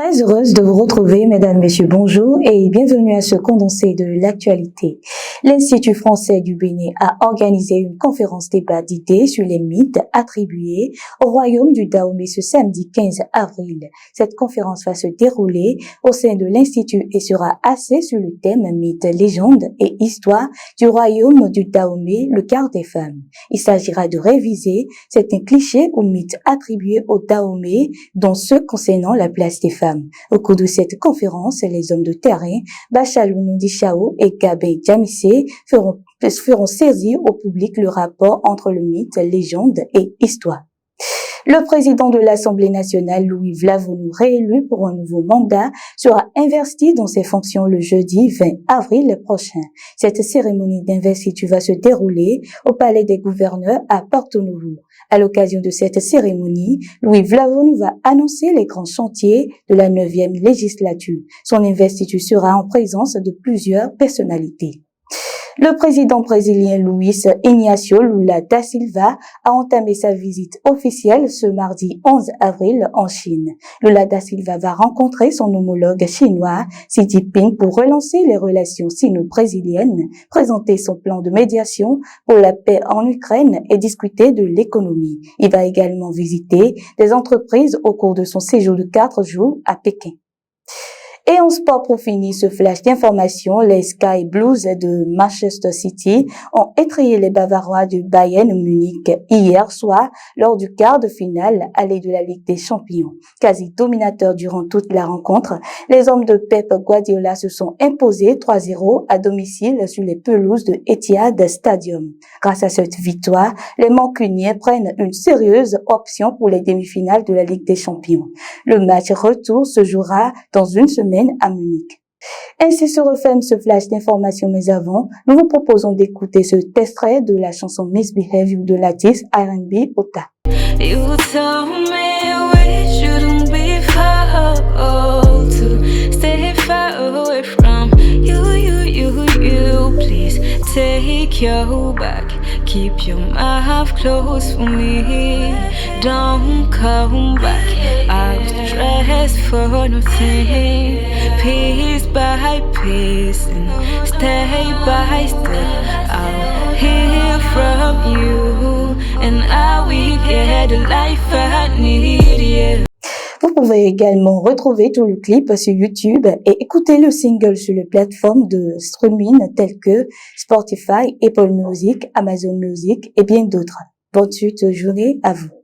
Très heureuse de vous retrouver, mesdames, messieurs, bonjour et bienvenue à ce condensé de l'actualité. L'Institut français du Bénin a organisé une conférence débat d'idées sur les mythes attribués au royaume du Dahomey ce samedi 15 avril. Cette conférence va se dérouler au sein de l'Institut et sera axée sur le thème mythes, légendes et histoire du royaume du Dahomey, le quart des femmes. Il s'agira de réviser certains clichés ou mythes attribués au Dahomey, dont ceux concernant la place des femmes. Au cours de cette conférence, les hommes de terrain, Bachalou Nundi Chao et Gabé Djamissé feront saisir au public le rapport entre le mythe, légende et histoire. Le président de l'Assemblée nationale, Louis Vlavonou, réélu pour un nouveau mandat, sera investi dans ses fonctions le jeudi 20 avril prochain. Cette cérémonie d'investiture va se dérouler au Palais des Gouverneurs à Porto Novo. À l'occasion de cette cérémonie, Louis Vlavonou va annoncer les grands chantiers de la 9e législature. Son investiture sera en présence de plusieurs personnalités. Le président brésilien Luiz Inácio Lula da Silva a entamé sa visite officielle ce mardi 11 avril en Chine. Lula da Silva va rencontrer son homologue chinois Xi Jinping pour relancer les relations sino-brésiliennes, présenter son plan de médiation pour la paix en Ukraine et discuter de l'économie. Il va également visiter des entreprises au cours de son séjour de 4 jours à Pékin. Et en sport, pour finir ce flash d'information, les Sky Blues de Manchester City ont étrillé les Bavarois du Bayern Munich hier soir lors du quart de finale aller de la Ligue des Champions. Quasi dominateurs durant toute la rencontre, les hommes de Pep Guardiola se sont imposés 3-0 à domicile sur les pelouses de Etihad Stadium. Grâce à cette victoire, les Mancuniens prennent une sérieuse option pour les demi-finales de la Ligue des Champions. Le match retour se jouera dans une semaine à Munich. Ainsi se referme ce flash d'informations, mais avant, nous vous proposons d'écouter ce extrait de la chanson Misbehave You de l'artiste R&B Ota. You told me we shouldn't be far to stay far away from you. Please take your back, keep your mouth closed for me. Don't come back. I was dressed for nothing. Piece by piece and step by step, I'll hear from you, and I will get the life I need. Yeah. Vous pouvez également retrouver tout le clip sur YouTube et écouter le single sur les plateformes de streaming telles que Spotify, Apple Music, Amazon Music et bien d'autres. Bonne suite de journée à vous.